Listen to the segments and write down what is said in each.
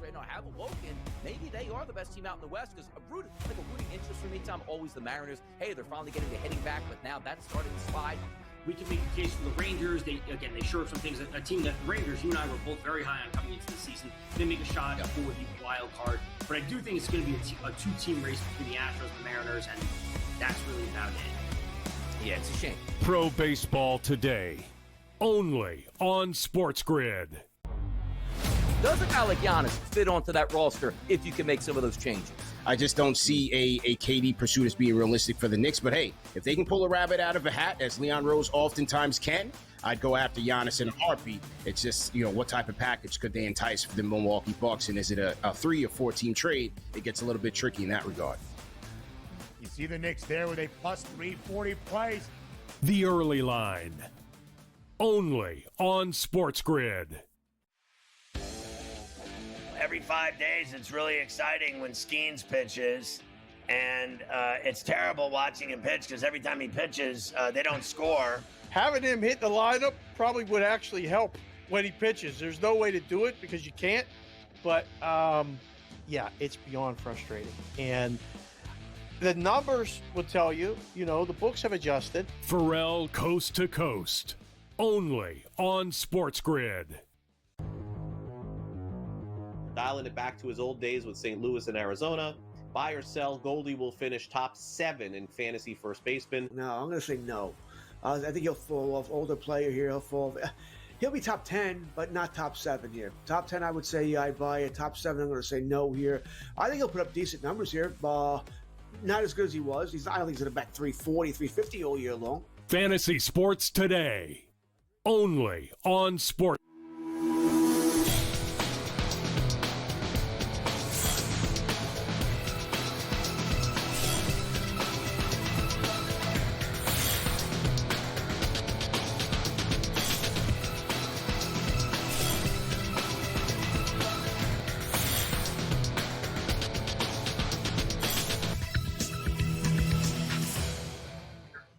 right now have awoken. Maybe they are the best team out in the West, because a rooting interest for me, Tom, always the Mariners. Hey, they're finally getting the hitting back, but now that's starting to slide. We can make a case for the Rangers. They showed some things. A team that the Rangers, you and I were both very high on coming into the season. They make a shot for the wild card. But I do think it's going to be a two-team race between the Astros and the Mariners, and that's really about it. Yeah, it's a shame. Pro Baseball Today, only on SportsGrid. Does a guy like Giannis fit onto that roster if you can make some of those changes? I just don't see a KD pursuit as being realistic for the Knicks. But hey, if they can pull a rabbit out of a hat, as Leon Rose oftentimes can, I'd go after Giannis in a heartbeat. It's just, what type of package could they entice for the Milwaukee Bucks? And is it a 3 or 4 team trade? It gets a little bit tricky in that regard. You see the Knicks there with a plus 340 price. The Early Line, only on SportsGrid. Every 5 days, it's really exciting when Skeens pitches, and it's terrible watching him pitch because every time he pitches, they don't score. Having him hit the lineup probably would actually help when he pitches. There's no way to do it because you can't, but yeah, it's beyond frustrating. And the numbers will tell you, the books have adjusted. Pharrell Coast to Coast, only on SportsGrid. Dialing it back to his old days with St. Louis and Arizona. Buy or sell, Goldie will finish top 7 in fantasy first baseman. No, I'm going to say no. I think he'll fall off. Older player here, he'll be top 10, but not top 7 here. Top 10, I would say I'd buy it. Top 7, I'm going to say no here. I think he'll put up decent numbers here. Not as good as he was. I don't think he's going to bat 340, 350 all year long. Fantasy Sports Today, only on Sport.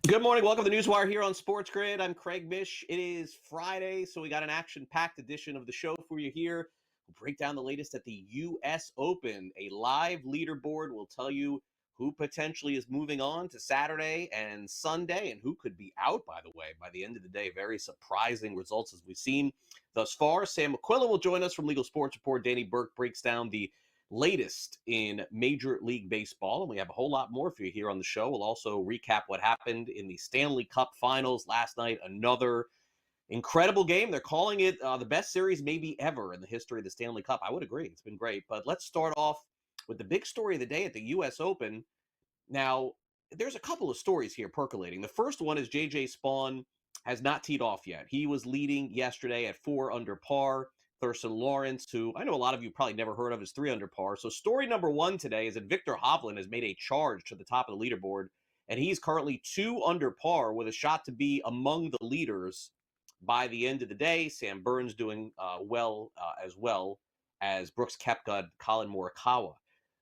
Good morning. Welcome to NewsWire here on SportsGrid. I'm Craig Mish. It is Friday, so we got an action-packed edition of the show for you here. We'll break down the latest at the U.S. Open. A live leaderboard will tell you who potentially is moving on to Saturday and Sunday and who could be out, by the way, by the end of the day. Very surprising results as we've seen thus far. Sam McQuillan will join us from Legal Sports Report. Danny Burke breaks down the latest in Major League Baseball, and we have a whole lot more for you here on the show. We'll also recap what happened in the Stanley Cup Finals last night. Another incredible game. They're calling it the best series maybe ever in the history of the Stanley Cup. I would agree. It's been great. But let's start off with the big story of the day at the U.S. Open. Now, there's a couple of stories here percolating. The first one is J.J. Spawn has not teed off yet. He was leading yesterday at 4 under par. Thurston Lawrence, who I know a lot of you probably never heard of, is 3 under par. So story number 1 today is that Victor Hovland has made a charge to the top of the leaderboard, and he's currently 2 under par with a shot to be among the leaders by the end of the day. Sam Burns doing as well as Brooks Koepka, Colin Morikawa.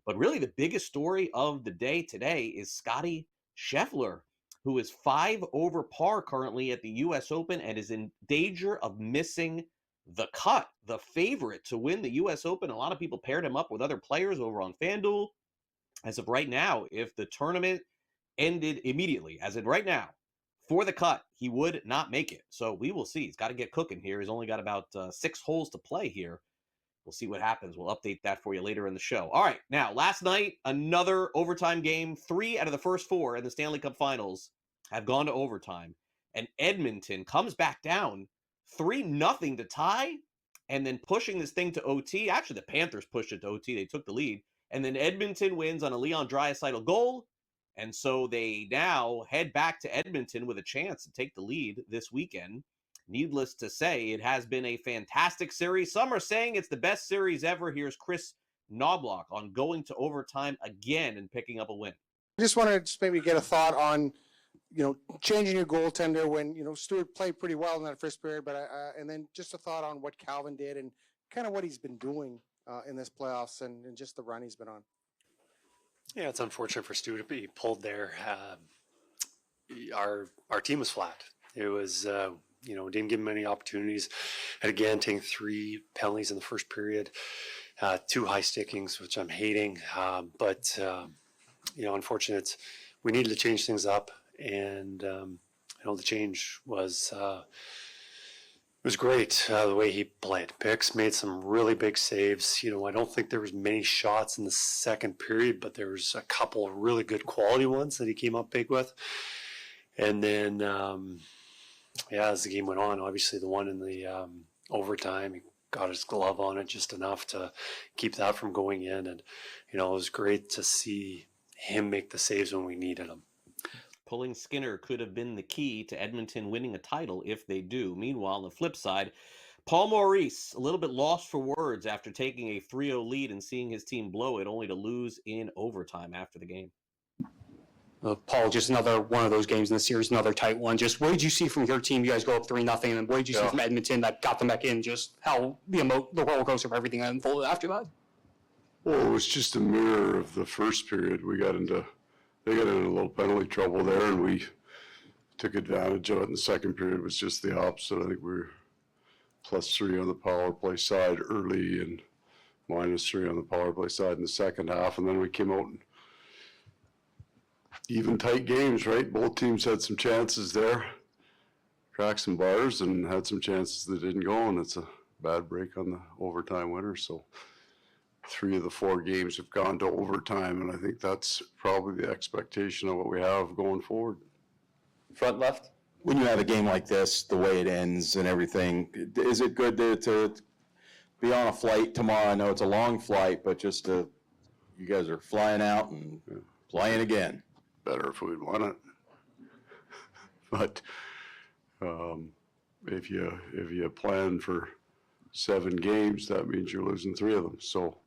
But really the biggest story of the day today is Scottie Scheffler, who is 5 over par currently at the U.S. Open and is in danger of missing the cut, the favorite to win the U.S. Open. A lot of people paired him up with other players over on FanDuel. As of right now, if the tournament ended immediately, as in right now, for the cut, he would not make it. So we will see. He's got to get cooking here. He's only got about 6 holes to play here. We'll see what happens. We'll update that for you later in the show. All right, now, last night, another overtime game. 3 out of the first 4 in the Stanley Cup Finals have gone to overtime. And Edmonton comes back down 3-0 to tie, and then pushing this thing to OT. Actually, the Panthers pushed it to OT. They took the lead. And then Edmonton wins on a Leon Draisaitl goal. And so they now head back to Edmonton with a chance to take the lead this weekend. Needless to say, it has been a fantastic series. Some are saying it's the best series ever. Here's Chris Knobloch on going to overtime again and picking up a win. I just wanted to maybe get a thought on changing your goaltender when, Stewart played pretty well in that first period, but and then just a thought on what Calvin did and kind of what he's been doing in this playoffs and just the run he's been on. Yeah, it's unfortunate for Stewart to be pulled there. Our team was flat. It was, didn't give him any opportunities. And again, taking 3 penalties in the first period. 2 high stickings, which I'm hating. But unfortunate. We needed to change things up, and the change was great the way he played. Picks made some really big saves. I don't think there was many shots in the second period, but there was a couple of really good quality ones that he came up big with. And then, as the game went on, obviously the one in the overtime, he got his glove on it just enough to keep that from going in. And, it was great to see him make the saves when we needed them. Pulling Skinner could have been the key to Edmonton winning a title if they do. Meanwhile, on the flip side, Paul Maurice, a little bit lost for words after taking a 3-0 lead and seeing his team blow it, only to lose in overtime after the game. Paul, just another one of those games in the series, another tight one. Just what did you see from your team? You guys go up 3-0, and what did you see from Edmonton that got them back in? Just how the roller coaster of everything unfolded after that? Well, it was just a mirror of the first period. They got into a little penalty trouble there, and we took advantage of it. In the second period, it was just the opposite. I think we were +3 on the power play side early and -3 on the power play side in the second half, and then we came out and even tight games, right? Both teams had some chances there, cracked some bars, and had some chances that didn't go, and it's a bad break on the overtime winner. So 3 of the 4 games have gone to overtime, and I think that's probably the expectation of what we have going forward. Front left. When you have a game like this, the way it ends and everything, is it good to be on a flight tomorrow? I know it's a long flight, but just you guys are flying out and playing again. Better if we'd won it. But if you plan for 7 games, that means you're losing 3 of them. So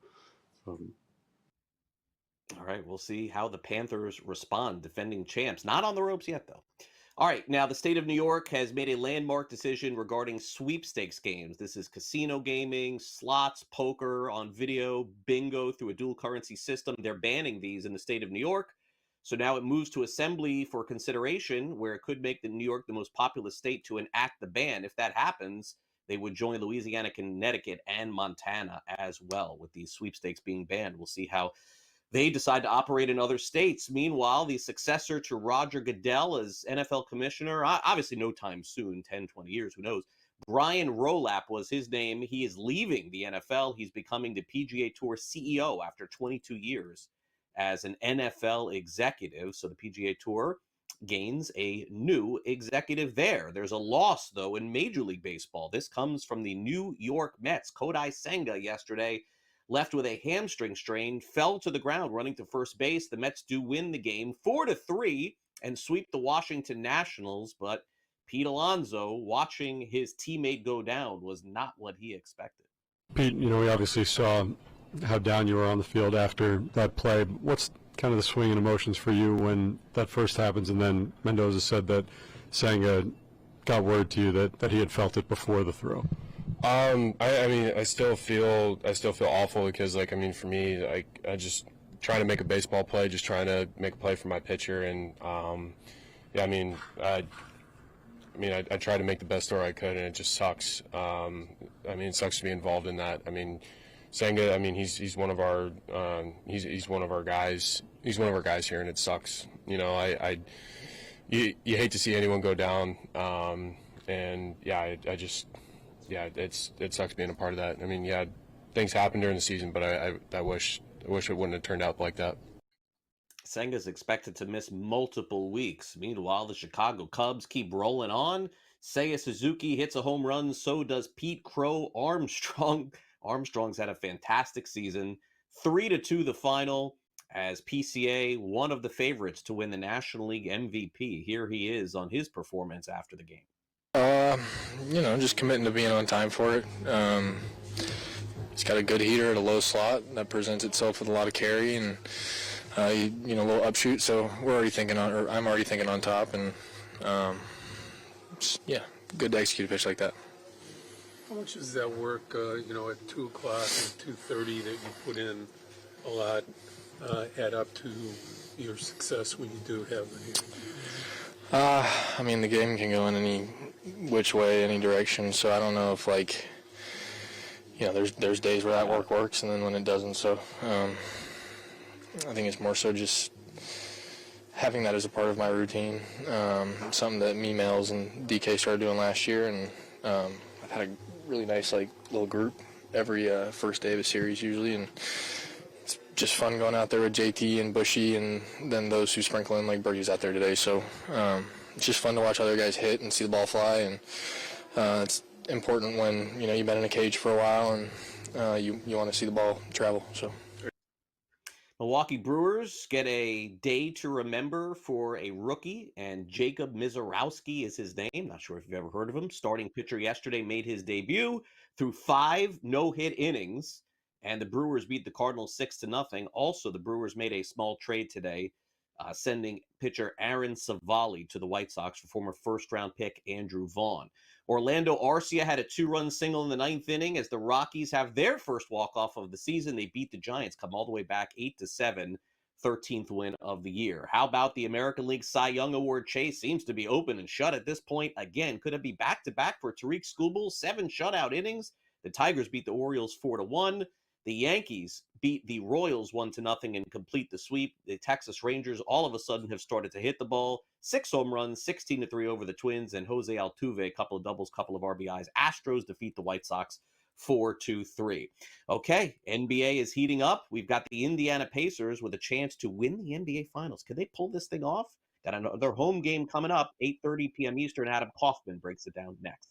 all right, we'll see how the Panthers respond, defending champs. Not on the ropes yet, though. All right, now the state of New York has made a landmark decision regarding sweepstakes games. This is casino gaming, slots, poker on video, bingo through a dual currency system. They're banning these in the state of New York. So now it moves to assembly for consideration, where it could make New York the most populous state to enact the ban. If that happens, they would join Louisiana, Connecticut, and Montana as well, with these sweepstakes being banned. We'll see how they decide to operate in other states. Meanwhile, the successor to Roger Goodell as NFL commissioner, obviously no time soon, 10, 20 years, who knows. Brian Rolapp was his name. He is leaving the NFL. He's becoming the PGA Tour CEO after 22 years as an NFL executive. So the PGA Tour gains a new executive there. There's a loss, though, in Major League Baseball. This comes from the New York Mets. Kodai Senga yesterday left with a hamstring strain, fell to the ground running to first base. The Mets do win the game 4-3 and sweep the Washington Nationals, but Pete Alonso, watching his teammate go down, was not what he expected. Pete, we obviously saw how down you were on the field after that play. What's kind of the swing in emotions for you when that first happens, and then Mendoza said that Senga got word to you that he had felt it before the throw? I mean, I still feel awful because, for me, I just trying to make a baseball play, just trying to make a play for my pitcher, and I tried to make the best throw I could, and it just sucks. It sucks to be involved in that. Senga, he's one of our he's one of our guys. He's one of our guys here, and it sucks. You hate to see anyone go down, it sucks being a part of that. Things happen during the season, but I wish it wouldn't have turned out like that. Senga's expected to miss multiple weeks. Meanwhile, the Chicago Cubs keep rolling on. Seiya Suzuki hits a home run, so does Pete Crow Armstrong. Armstrong's had a fantastic season. 3-2 the final, as PCA, one of the favorites to win the National League MVP. Here he is on his performance after the game. Just committing to being on time for it. He's got a good heater at a low slot that presents itself with a lot of carry and a little upshoot. So I'm already thinking on top, and good to execute a pitch like that. How much does that work, at 2 o'clock and 2:30 that you put in a lot, add up to your success when you do have the game? The game can go in any which way, any direction. So I don't know if there's days where that work works, and then when it doesn't. So I think it's more so just having that as a part of my routine. Something that me, Males, and DK started doing last year, and I've had a really nice little group every first day of a series usually, and it's just fun going out there with JT and Bushy, and then those who sprinkle in like Birdie's out there today. So it's just fun to watch other guys hit and see the ball fly, and it's important when you've been in a cage for a while and you want to see the ball travel. So Milwaukee Brewers get a day to remember for a rookie, and Jacob Mizorowski is his name. Not sure if you've ever heard of him. Starting pitcher yesterday made his debut through 5 no-hit innings, and the Brewers beat the Cardinals 6-0. Also, the Brewers made a small trade today, sending pitcher Aaron Savali to the White Sox for former first-round pick Andrew Vaughn. Orlando Arcia had a 2-run single in the 9th inning as the Rockies have their first walk-off of the season. They beat the Giants, come all the way back 8-7, 13th win of the year. How about the American League Cy Young Award chase? Seems to be open and shut at this point. Again, could it be back-to-back for Tariq Skubal? 7 shutout innings. The Tigers beat the Orioles 4-1. The Yankees beat the Royals 1-0 and complete the sweep. The Texas Rangers all of a sudden have started to hit the ball. 6 home runs, 16-3 over the Twins, and Jose Altuve, a couple of doubles, couple of RBIs. Astros defeat the White Sox 4-3. Okay, NBA is heating up. We've got the Indiana Pacers with a chance to win the NBA Finals. Can they pull this thing off? Got another home game coming up, 8:30 p.m. Eastern. Adam Kaufman breaks it down next.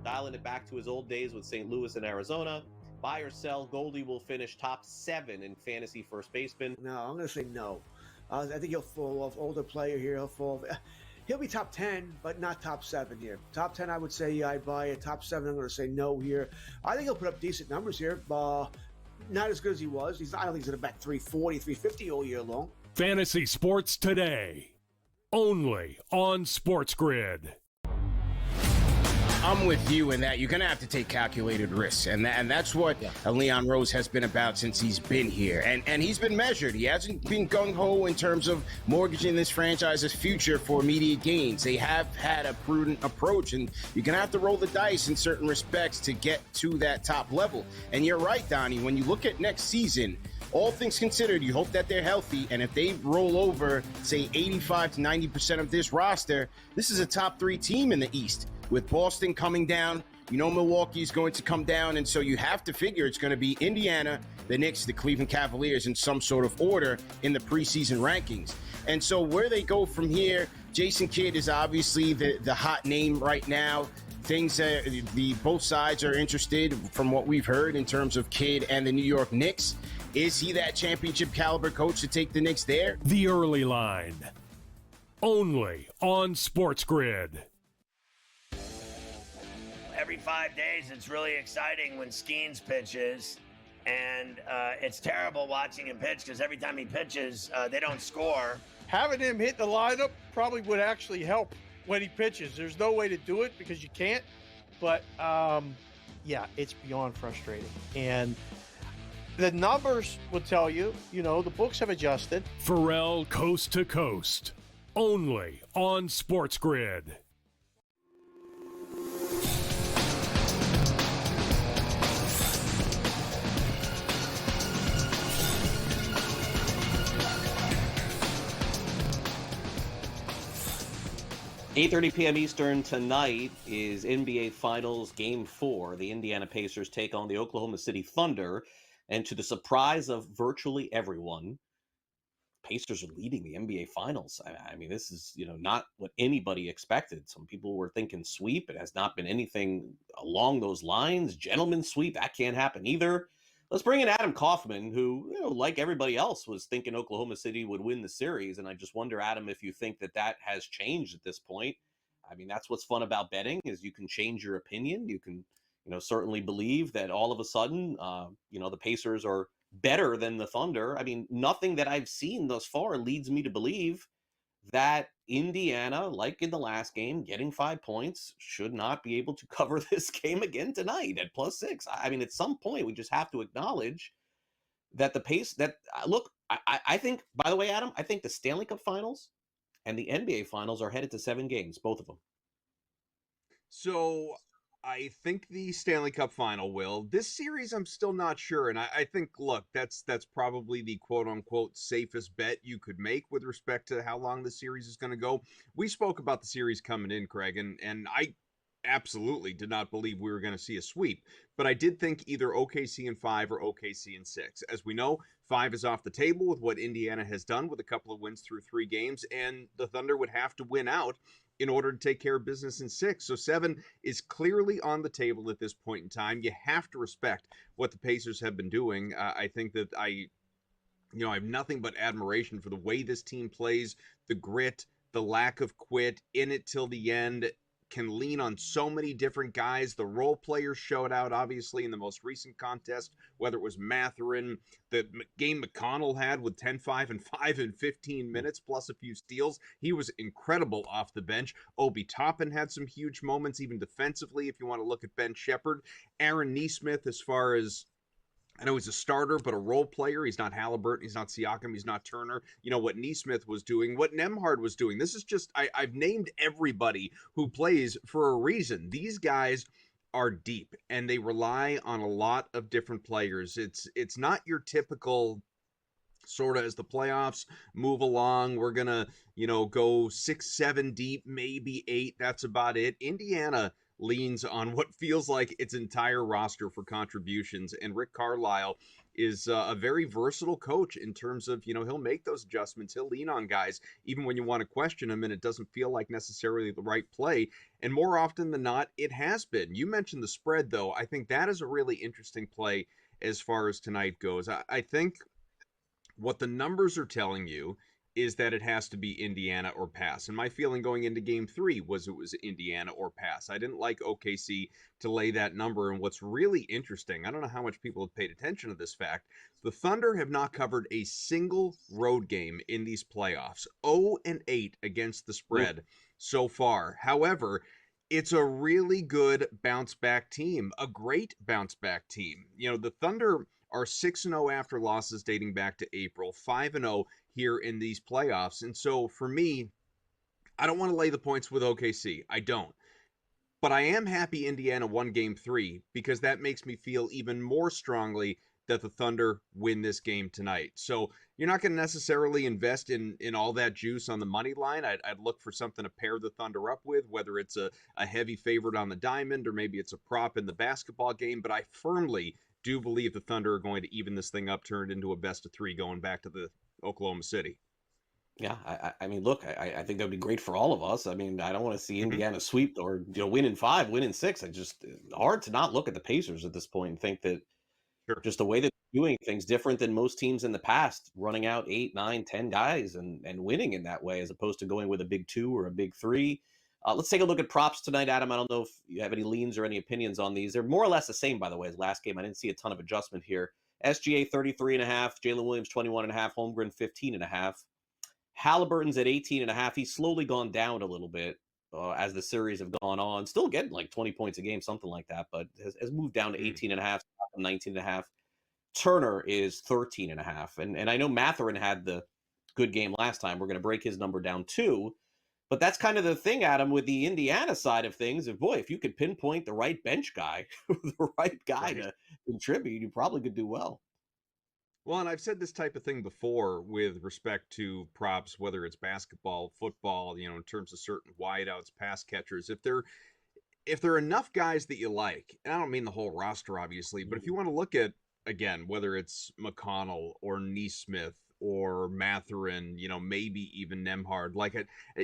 Dialing it back to his old days with St. Louis and Arizona. Buy or sell, Goldie will finish top 7 in fantasy first baseman. No, I'm going to say no. I think he'll fall off. Older player here, he'll be top 10, but not top 7 here. Top 10, I would say I buy it. Top 7, I'm going to say no here. I think he'll put up decent numbers here. Not as good as he was. I don't think he's going to bat 340, 350 all year long. Fantasy Sports Today, only on SportsGrid. I'm with you in that you're going to have to take calculated risks. And that's what Leon Rose has been about since he's been here. And he's been measured. He hasn't been gung-ho in terms of mortgaging this franchise's future for immediate gains. They have had a prudent approach, and you're going to have to roll the dice in certain respects to get to that top level. And you're right, Donnie, when you look at next season, all things considered, you hope that they're healthy, and if they roll over, say, 85 to 90% of this roster, this is a top 3 team in the East. With Boston coming down, Milwaukee is going to come down, and so you have to figure it's going to be Indiana, the Knicks, the Cleveland Cavaliers in some sort of order in the preseason rankings. And so where they go from here, Jason Kidd is obviously the hot name right now. Things both sides are interested from what we've heard in terms of Kidd and the New York Knicks. Is he that championship caliber coach to take the Knicks there? The Early Line, only on SportsGrid. Every 5 days, it's really exciting when Skeens pitches, and it's terrible watching him pitch because every time he pitches, they don't score. Having him hit the lineup probably would actually help when he pitches. There's no way to do it because you can't, but yeah, it's beyond frustrating. And the numbers will tell you, the books have adjusted. Pharrell Coast to Coast, only on SportsGrid. 8:30 p.m. Eastern tonight is NBA Finals Game 4. The Indiana Pacers take on the Oklahoma City Thunder. And to the surprise of virtually everyone, Pacers are leading the NBA Finals. I mean, this is, not what anybody expected. Some people were thinking sweep. It has not been anything along those lines. Gentleman's sweep, that can't happen either. Let's bring in Adam Kaufman, who, like everybody else, was thinking Oklahoma City would win the series. And I just wonder, Adam, if you think that has changed at this point. I mean, that's what's fun about betting, is you can change your opinion. You can, certainly believe that all of a sudden, the Pacers are better than the Thunder. I mean, nothing that I've seen thus far leads me to believe that Indiana, like in the last game, getting 5 points, should not be able to cover this game again tonight at +6. I mean, at some point, we just have to acknowledge that the pace that look, I think, by the way, Adam, I think the Stanley Cup Finals and the NBA Finals are headed to 7 games, both of them. So I think the Stanley Cup Final will. This series, I'm still not sure, and I think, look, that's probably the quote unquote safest bet you could make with respect to how long the series is going to go. We spoke about the series coming in, Craig, and I absolutely did not believe we were going to see a sweep, but I did think either OKC in 5 or OKC in 6. As we know, 5 is off the table with what Indiana has done with a couple of wins through 3 games, and the Thunder would have to win out in order to take care of business in 6. So 7 is clearly on the table at this point in time. You have to respect what the Pacers have been doing. I think that I have nothing but admiration for the way this team plays, the grit, the lack of quit, in it till the end, can lean on so many different guys. The role players showed out, obviously, in the most recent contest, whether it was Mathurin, the game McConnell had with 10, 5, and 5 in 15 minutes, plus a few steals. He was incredible off the bench. Obi Toppin had some huge moments, even defensively, if you want to look at Ben Shepherd. Aaron Nesmith, as far as I know, he's a starter, but a role player. He's not Halliburton. He's not Siakam. He's not Turner. You know, what Nesmith was doing, what Nembhard was doing. This is just, I've named everybody who plays for a reason. These guys are deep, and they rely on a lot of different players. It's not your typical sort of, as the playoffs move along, we're going to, go 6, 7 deep, maybe 8. That's about it. Indiana leans on what feels like its entire roster for contributions, and Rick Carlisle is a very versatile coach in terms of, he'll make those adjustments. He'll lean on guys even when you want to question him and it doesn't feel like necessarily the right play. And more often than not, it has been. You mentioned the spread, though. I think that is a really interesting play as far as tonight goes. I think what the numbers are telling you is that it has to be Indiana or pass. And my feeling going into game 3 was it was Indiana or pass. I didn't like OKC to lay that number. And what's really interesting, I don't know how much people have paid attention to this fact, the Thunder have not covered a single road game in these playoffs. 0-8 against the spread so far. However, it's a really good bounce back team, a great bounce back team. The Thunder are 6-0 after losses dating back to April, 5-0 here in these playoffs. And so for me, I don't want to lay the points with OKC. I don't. But I am happy Indiana won game 3 because that makes me feel even more strongly that the Thunder win this game tonight. So you're not going to necessarily invest in all that juice on the money line. I'd look for something to pair the Thunder up with, whether it's a heavy favorite on the diamond or maybe it's a prop in the basketball game. But I firmly do believe the Thunder are going to even this thing up, turn it into a best of 3 going back to the Oklahoma City. Yeah, I mean, look, I think that would be great for all of us. I mean, I don't want to see Indiana sweep or win in 5, win in 6. It's just hard to not look at the Pacers at this point and think that just the way that they're doing things different than most teams in the past, running out 8, 9, 10 guys and winning in that way, as opposed to going with a big 2 or a big 3. Let's take a look at props tonight, Adam. I don't know if you have any leans or any opinions on these. They're more or less the same, by the way, as last game. I didn't see a ton of adjustment here. SGA 33.5, Jalen Williams 21.5, Holmgren 15.5. Halliburton's at 18.5. He's slowly gone down a little bit as the series have gone on. Still getting like 20 points a game, something like that, but has moved down to 18.5, 19.5. Turner is 13.5. And I know Mathurin had the good game last time. We're going to break his number down too. But that's kind of the thing, Adam, with the Indiana side of things. If you could pinpoint the right bench guy, the right guy to contribute, you probably could do well. Well, and I've said this type of thing before with respect to props, whether it's basketball, football, in terms of certain wideouts, pass catchers. If there are enough guys that you like, and I don't mean the whole roster, obviously, but if you want to look at, again, whether it's McConnell or Nesmith or Mathurin, maybe even Nembhard,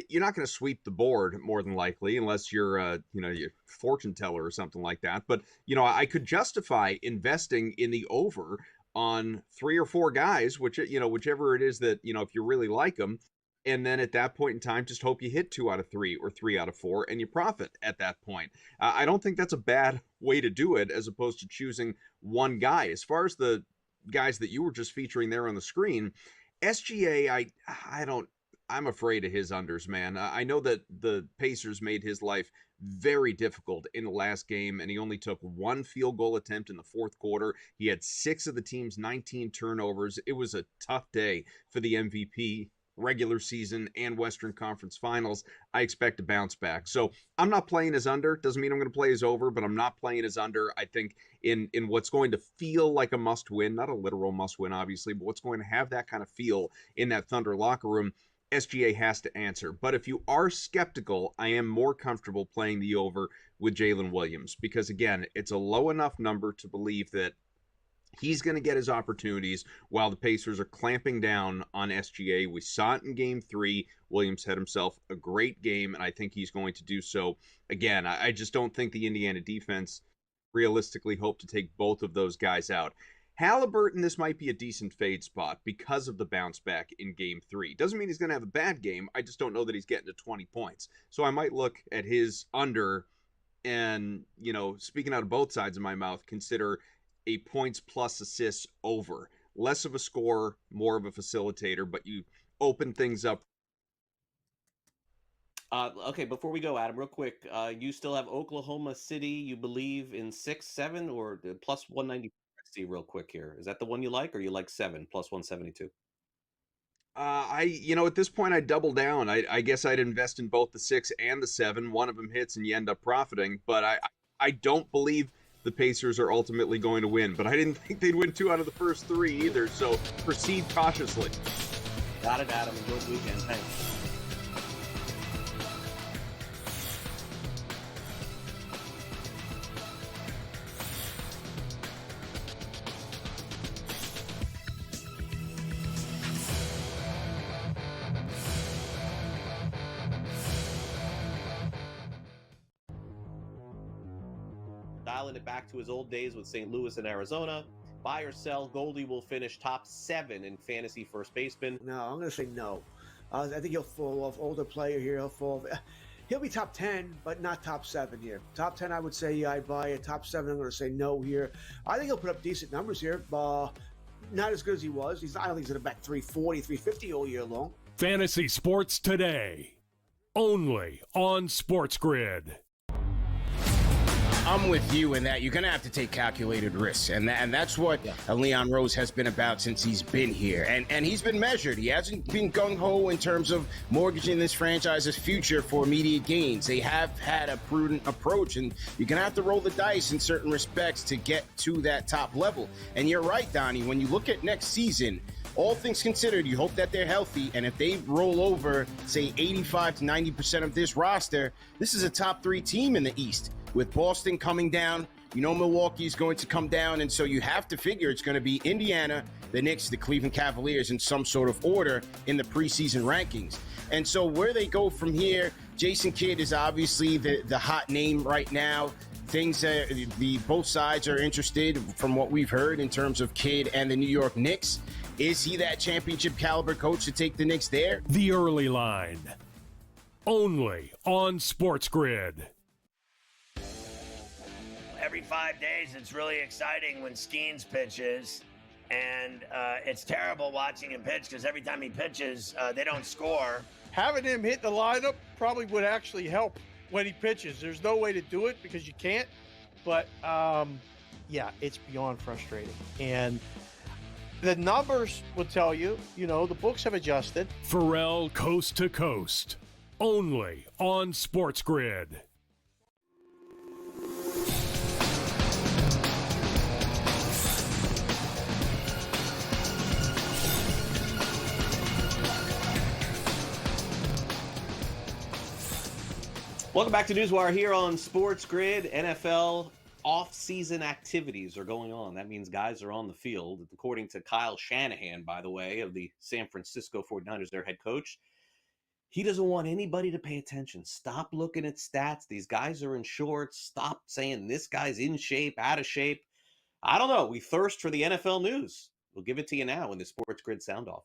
you're not going to sweep the board more than likely unless you're your fortune teller or something like that. But, I could justify investing in the over on 3 or 4 guys, whichever it is that, if you really like them. And then at that point in time, just hope you hit 2 out of 3 or 3 out of 4 and you profit at that point. I don't think that's a bad way to do it as opposed to choosing one guy. As far as the guys that you were just featuring there on the screen, SGA, I'm afraid of his unders, man. I know that the Pacers made his life very difficult in the last game, and he only took one field goal attempt in the fourth quarter. He had 6 of the team's 19 turnovers. It was a tough day for the MVP, regular season and Western Conference Finals. I expect to bounce back. So I'm not playing his under. Doesn't mean I'm going to play his over, but I'm not playing his under. I think in what's going to feel like a must win, not a literal must win, obviously, but what's going to have that kind of feel in that Thunder locker room, SGA has to answer. But if you are skeptical, I am more comfortable playing the over with Jalen Williams because, again, it's a low enough number to believe that he's going to get his opportunities while the Pacers are clamping down on SGA. We saw it in Game 3. Williams had himself a great game, and I think he's going to do so again. I just don't think the Indiana defense realistically hope to take both of those guys out. Halliburton, this might be a decent fade spot because of the bounce back in Game 3. Doesn't mean he's going to have a bad game. I just don't know that he's getting to 20 points. So I might look at his under and, speaking out of both sides of my mouth, consider a points plus assists over. Less of a scorer, more of a facilitator, but you open things up. Okay, before we go, Adam, real quick, you still have Oklahoma City, you believe, in 6-7 or plus 190? See real quick here. Is that the one you like, or you like 7 plus 172? At this point, I'd double down. I guess I'd invest in both the 6 and the 7. One of them hits and you end up profiting, but I don't believe the Pacers are ultimately going to win, but I didn't think they'd win 2 out of the first 3 either, so proceed cautiously. Got it, Adam. Enjoy the weekend. Thanks. Dialing it back to his old days with St. Louis and Arizona. Buy or sell, Goldie will finish top 7 in fantasy first baseman. No, I'm going to say no. I think he'll fall off. Older player here, he'll be top 10, but not top 7 here. Top 10, I would say I buy it. Top 7, I'm going to say no here. I think he'll put up decent numbers here. Not as good as he was. I don't think he's going to bat 340, 350 all year long. Fantasy Sports Today, only on SportsGrid. I'm with you in that you're going to have to take calculated risks. And that's what Leon Rose has been about since he's been here. And he's been measured. He hasn't been gung-ho in terms of mortgaging this franchise's future for immediate gains. They have had a prudent approach, and you're going to have to roll the dice in certain respects to get to that top level. And you're right, Donnie, when you look at next season, all things considered, you hope that they're healthy, and if they roll over, say, 85 to 90% of this roster, this is a top 3 team in the East. With Boston coming down, Milwaukee is going to come down, and so you have to figure it's going to be Indiana, the Knicks, the Cleveland Cavaliers in some sort of order in the preseason rankings. And so where they go from here, Jason Kidd is obviously the hot name right now. Both sides are interested from what we've heard in terms of Kidd and the New York Knicks. Is he that championship caliber coach to take the Knicks there? The Early Line, only on SportsGrid. Every 5 days, it's really exciting when Skeens pitches, and it's terrible watching him pitch because every time he pitches, they don't score. Having him hit the lineup probably would actually help when he pitches. There's no way to do it because you can't, but it's beyond frustrating. And the numbers will tell you, the books have adjusted. Pharrell Coast to Coast, only on SportsGrid. Welcome back to NewsWire here on SportsGrid. NFL off-season activities are going on. That means guys are on the field. According to Kyle Shanahan, by the way, of the San Francisco 49ers, their head coach, he doesn't want anybody to pay attention. Stop looking at stats. These guys are in shorts. Stop saying this guy's in shape, out of shape. I don't know. We thirst for the NFL news. We'll give it to you now in the SportsGrid sound off.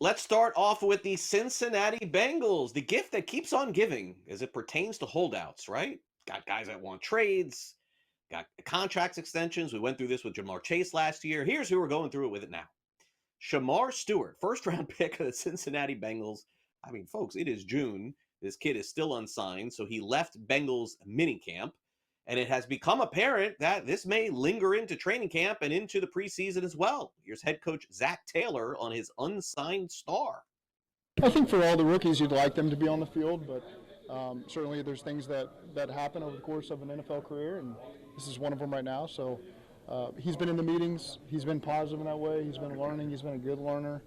Let's start off with the Cincinnati Bengals, the gift that keeps on giving as it pertains to holdouts, right? Got guys that want trades. got contract extensions. We went through this with Jamar Chase last year. Here's who we're going through it with it now. Shamar Stewart, first-round pick of the Cincinnati Bengals. I mean, folks, it is June. This kid is still unsigned, so he left Bengals minicamp. And it has become apparent that this may linger into training camp and into the preseason as well. Here's head coach Zach Taylor on his unsigned star. I think for all the rookies, you'd like them to be on the field, but certainly there's things that happen over the course of an NFL career, and this is one of them right now. So he's been in the meetings. He's been positive in that way. He's been learning. He's been a good learner,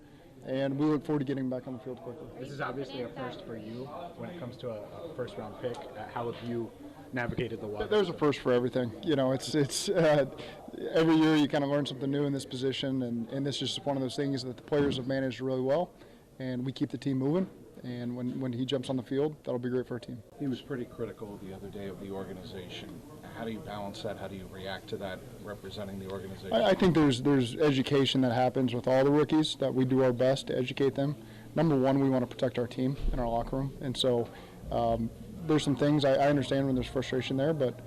and we look forward to getting him back on the field quickly. This is obviously a first for you when it comes to a first-round pick. How have you navigated the water? There's a first for everything. You know, it's every year you kind of learn something new in this position, and this is just one of those things that the players have managed really well, and we keep the team moving. And when he jumps on the field, that'll be great for our team. He was pretty critical the other day of the organization. How do you balance that? How do you react to that representing the organization? I think there's education that happens with all the rookies, that we do our best to educate them. Number one, we want to protect our team in our locker room. And so there's some things I understand when there's frustration there, but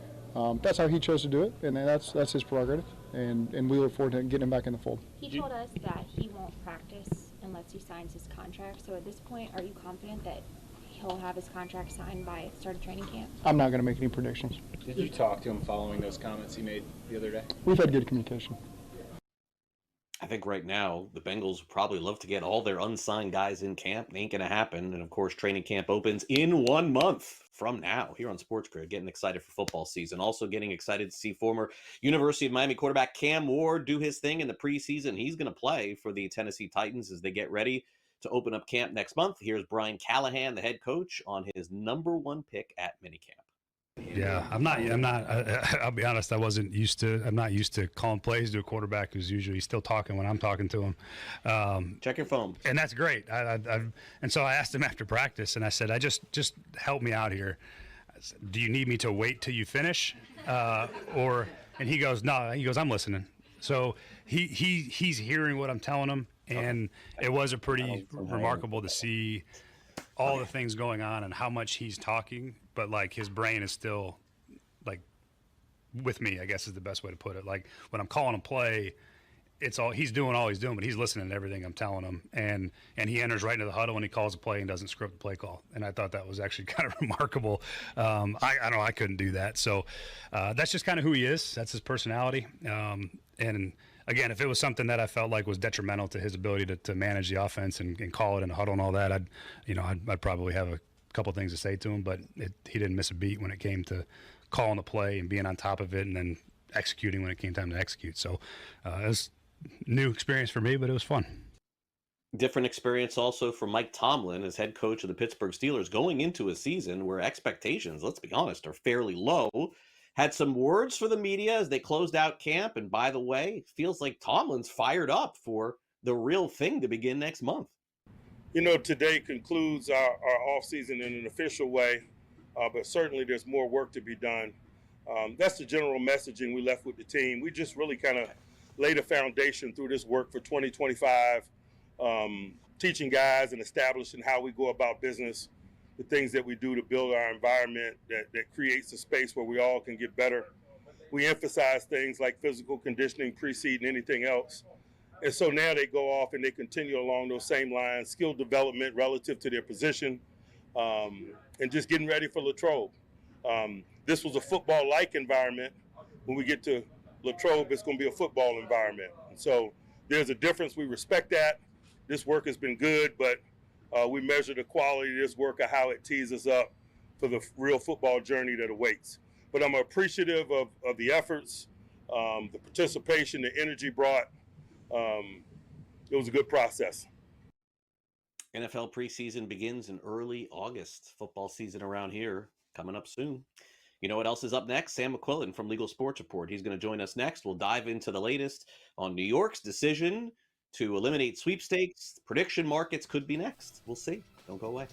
that's how he chose to do it, and that's his prerogative. And we look forward to getting him back in the fold. He told us that he won't practice unless he signs his contract. So at this point, are you confident that he'll have his contract signed by start of training camp? I'm not going to make any predictions. Did you talk to him following those comments he made the other day? We've had good communication. I think right now the Bengals would probably love to get all their unsigned guys in camp. It ain't going to happen. And, of course, training camp opens in 1 month from now here on SportsGrid. Getting excited for football season. Also getting excited to see former University of Miami quarterback Cam Ward do his thing in the preseason. He's going to play for the Tennessee Titans as they get ready to open up camp next month. Here's Brian Callahan, the head coach, on his #1 pick at minicamp. Yeah, I'm not, I'll be honest, I'm not used to calling plays to a quarterback who's usually still talking when I'm talking to him. Check your phone. And that's great. And so I asked him after practice, and I said, just help me out here. I said, do you need me to wait till you finish? And he goes, no, I'm listening. So he's hearing what I'm telling him, and it was a pretty remarkable to see all the things going on and how much he's talking, but like his brain is still like with me, I guess is the best way to put it. Like when I'm calling a play, he's doing all he's doing, but he's listening to everything I'm telling him. And he enters right into the huddle when he calls a play and doesn't script the play call. And I thought that was actually kind of remarkable. I don't know, I couldn't do that. So that's just kind of who he is. That's his personality. And again, if it was something that I felt like was detrimental to his ability to manage the offense and call it in a huddle and all that, I'd probably have a couple things to say to him, but he didn't miss a beat when it came to calling the play and being on top of it and then executing when it came time to execute. So it was a new experience for me, but it was fun. Different experience also for Mike Tomlin as head coach of the Pittsburgh Steelers going into a season where expectations, let's be honest, are fairly low. Had some words for the media as they closed out camp. And by the way, it feels like Tomlin's fired up for the real thing to begin next month. You know, today concludes our offseason in an official way, but certainly there's more work to be done. That's the general messaging we left with the team. We just really kind of laid a foundation through this work for 2025, teaching guys and establishing how we go about business, the things that we do to build our environment that creates a space where we all can get better. We emphasize things like physical conditioning preceding anything else. And so now they go off and they continue along those same lines, skill development relative to their position, and just getting ready for Latrobe. This was a football-like environment. When we get to Latrobe, it's going to be a football environment. And so there's a difference. We respect that. This work has been good, but we measure the quality of this work or how it tees us up for the real football journey that awaits. But I'm appreciative of the efforts, the participation, the energy brought. It was a good process. NFL preseason begins in early August. Football season around here coming up soon. You know what else is up next? Sam McQuillan from Legal Sports Report. He's going to join us next. We'll dive into the latest on New York's decision to eliminate sweepstakes. Prediction markets could be next. We'll see. Don't go away.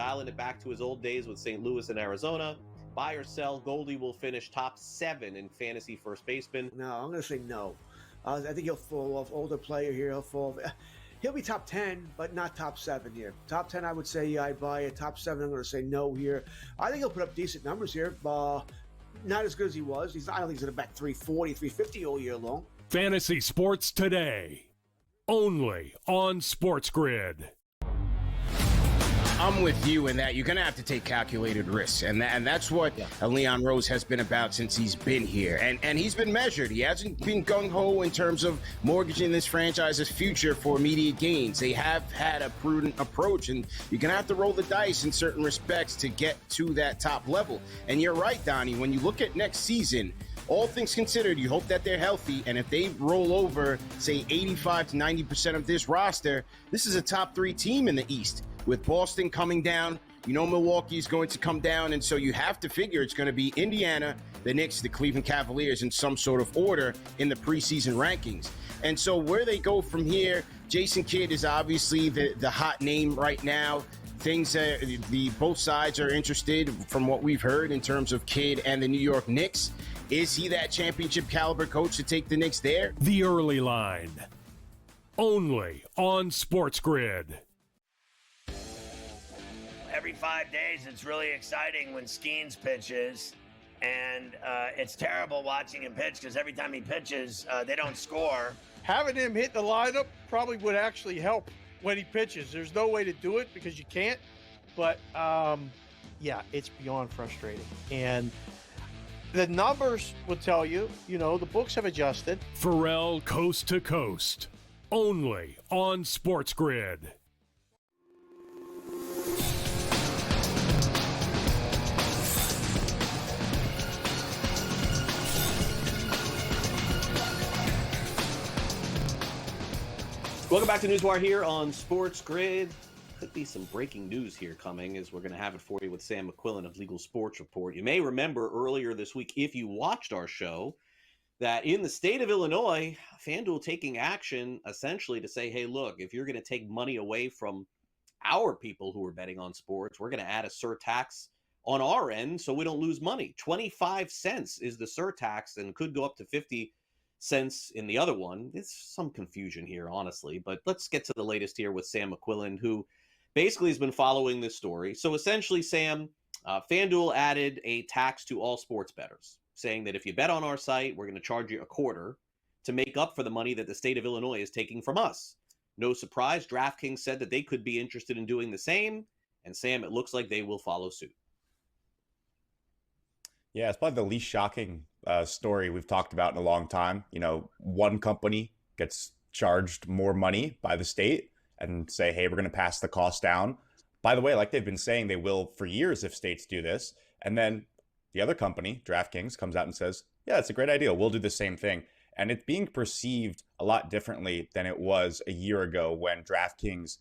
dialing it back to his old days with St. Louis and Arizona. Buy or sell, Goldie will finish top 7 in fantasy first baseman. No, I'm going to say no. I think he'll fall off. Older player here. He'll be top 10, but not top 7 here. Top 10, I would say I buy it. Top 7, I'm going to say no here. I think he'll put up decent numbers here. Not as good as he was. I don't think he's going to bat 340, 350 all year long. Fantasy Sports Today, only on SportsGrid. I'm with you in that you're going to have to take calculated risks. And that's what Leon Rose has been about since he's been here. And he's been measured. He hasn't been gung-ho in terms of mortgaging this franchise's future for immediate gains. They have had a prudent approach, and you're going to have to roll the dice in certain respects to get to that top level. And you're right, Donnie, when you look at next season, all things considered, you hope that they're healthy, and if they roll over, say, 85 to 90% of this roster, this is a top 3 team in the East. With Boston coming down, Milwaukee is going to come down, and so you have to figure it's going to be Indiana, the Knicks, the Cleveland Cavaliers in some sort of order in the preseason rankings. And so where they go from here, Jason Kidd is obviously the hot name right now. Things both sides are interested from what we've heard in terms of Kidd and the New York Knicks. Is he that championship caliber coach to take the Knicks there? The Early Line, only on SportsGrid. Every 5 days, it's really exciting when Skeens pitches, and it's terrible watching him pitch because every time he pitches, they don't score. Having him hit the lineup probably would actually help when he pitches. There's no way to do it because you can't, but yeah, it's beyond frustrating. And the numbers will tell you, the books have adjusted. Pharrell Coast to Coast, only on SportsGrid. Welcome back to NewsWire here on SportsGrid. Could be some breaking news here coming, as we're going to have it for you with Sam McQuillan of Legal Sports Report. You may remember earlier this week, if you watched our show, that in the state of Illinois, FanDuel taking action essentially to say, hey, look, if you're going to take money away from our people who are betting on sports, we're going to add a surtax on our end so we don't lose money. 25 cents is the surtax and could go up to 50 cents in the other one. There's some confusion here, honestly, but let's get to the latest here with Sam McQuillan, who basically has been following this story. So essentially, Sam, FanDuel added a tax to all sports bettors, saying that if you bet on our site, we're going to charge you a quarter to make up for the money that the state of Illinois is taking from us. No surprise, DraftKings said that they could be interested in doing the same, and Sam, it looks like they will follow suit. Yeah, it's probably the least shocking story we've talked about in a long time. One company gets charged more money by the state and say, hey, we're going to pass the cost down. By the way, like they've been saying they will for years if states do this. And then the other company, DraftKings, comes out and says, yeah, it's a great idea. We'll do the same thing. And it's being perceived a lot differently than it was a year ago when DraftKings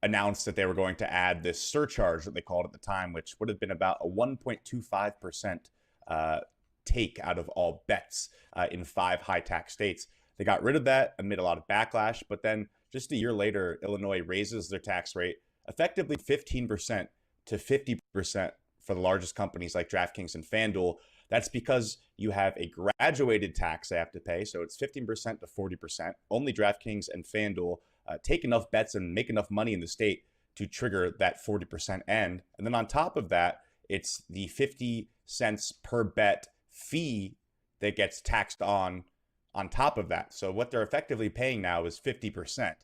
announced that they were going to add this surcharge that they called at the time, which would have been about a 1.25% take out of all bets in 5 high tax states. They got rid of that amid a lot of backlash, but then just a year later, Illinois raises their tax rate effectively 15% to 50% for the largest companies like DraftKings and FanDuel. That's because you have a graduated tax they have to pay, so it's 15% to 40%. Only DraftKings and FanDuel take enough bets and make enough money in the state to trigger that 40% end. And then on top of that, it's the 50 cents per bet fee that gets taxed on top of that. So what they're effectively paying now is 50%.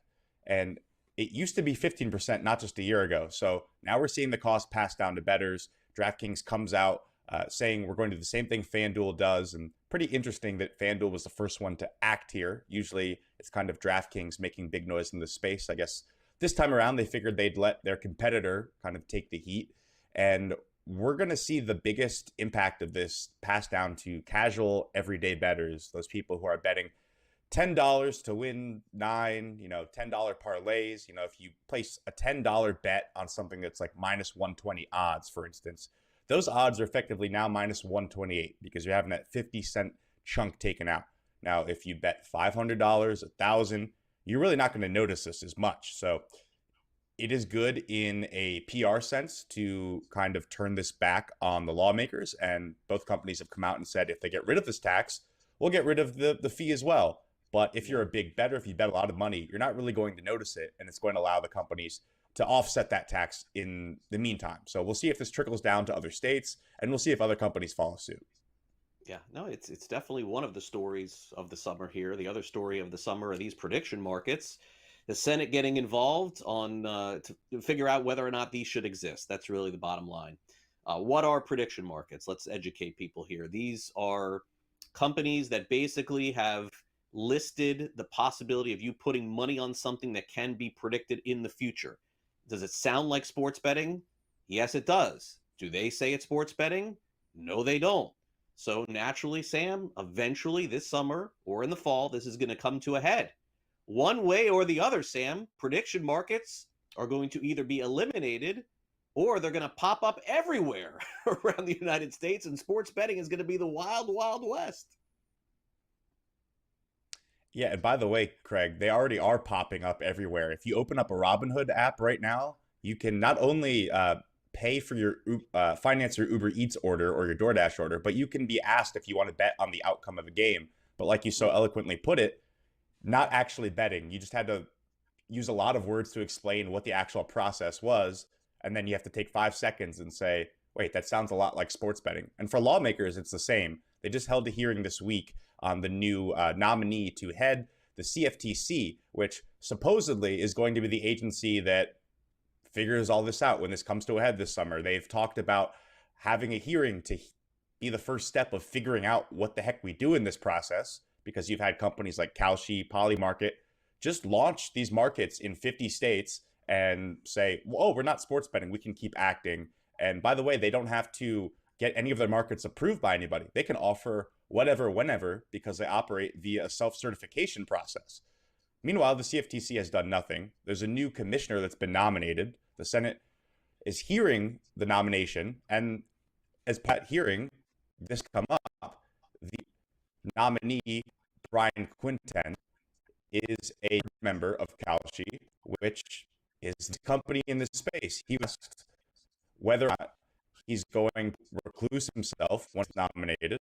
And it used to be 15% not just a year ago. So now we're seeing the cost passed down to bettors. DraftKings comes out saying we're going to do the same thing FanDuel does. And pretty interesting that FanDuel was the first one to act here. Usually it's kind of DraftKings making big noise in the space. I guess this time around they figured they'd let their competitor kind of take the heat. And we're going to see the biggest impact of this passed down to casual everyday bettors, those people who are betting $10 to win 9, $10 parlays. If you place a $10 bet on something that's like minus 120 odds, for instance, those odds are effectively now minus 128 because you're having that 50-cent chunk taken out. Now, if you bet $500, $1,000, you're really not going to notice this as much. So it is good in a PR sense to kind of turn this back on the lawmakers. And both companies have come out and said, if they get rid of this tax, we'll get rid of the fee as well. But if you're a big bettor, if you bet a lot of money, you're not really going to notice it. And it's going to allow the companies to offset that tax in the meantime. So we'll see if this trickles down to other states, and we'll see if other companies follow suit. Yeah, no, it's definitely one of the stories of the summer here. The other story of the summer are these prediction markets. The Senate getting involved on to figure out whether or not these should exist. That's really the bottom line. What are prediction markets? Let's educate people here. These are companies that basically have listed the possibility of you putting money on something that can be predicted in the future. Does it sound like sports betting? Yes, it does. Do they say it's sports betting? No, they don't. So naturally, Sam, eventually this summer or in the fall, this is going to come to a head. One way or the other, Sam, prediction markets are going to either be eliminated or they're going to pop up everywhere around the United States, and sports betting is going to be the wild, wild west. Yeah, and by the way, Craig, they already are popping up everywhere. If you open up a Robinhood app right now, you can not only pay for your finance your Uber Eats order or your DoorDash order, but you can be asked if you want to bet on the outcome of a game. But like you so eloquently put it, not actually betting. You just had to use a lot of words to explain what the actual process was, and then you have to take 5 seconds and say, wait, that sounds a lot like sports betting. And for lawmakers, it's the same. They just held a hearing this week on the new nominee to head the CFTC, which supposedly is going to be the agency that figures all this out when this comes to a head this summer. They've talked about having a hearing to be the first step of figuring out what the heck we do in this process, because you've had companies like Kalshi, Polymarket just launch these markets in 50 states and say, oh, we're not sports betting, we can keep acting. And by the way, they don't have to get any of their markets approved by anybody. They can offer whatever, whenever, because they operate via a self-certification process. Meanwhile, the CFTC has done nothing. There's a new commissioner that's been nominated. The Senate is hearing the nomination, and as part of that hearing, this come up, the nominee, Brian Quinten, is a member of Kalshi, which is the company in this space. He was asked whether or not he's going to recluse himself once nominated.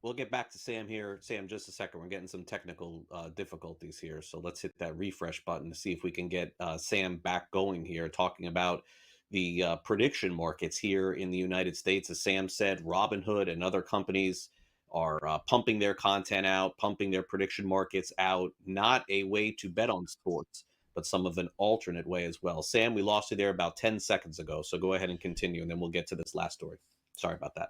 We'll get back to Sam here. Sam, just a second. We're getting some technical difficulties here. So let's hit that refresh button to see if we can get Sam back going here, talking about the prediction markets here in the United States. As Sam said, Robinhood and other companies are pumping their content out, pumping their prediction markets out. Not a way to bet on sports, but some of an alternate way as well. Sam, we lost you there about 10 seconds ago. So go ahead and continue, and then we'll get to this last story. Sorry about that.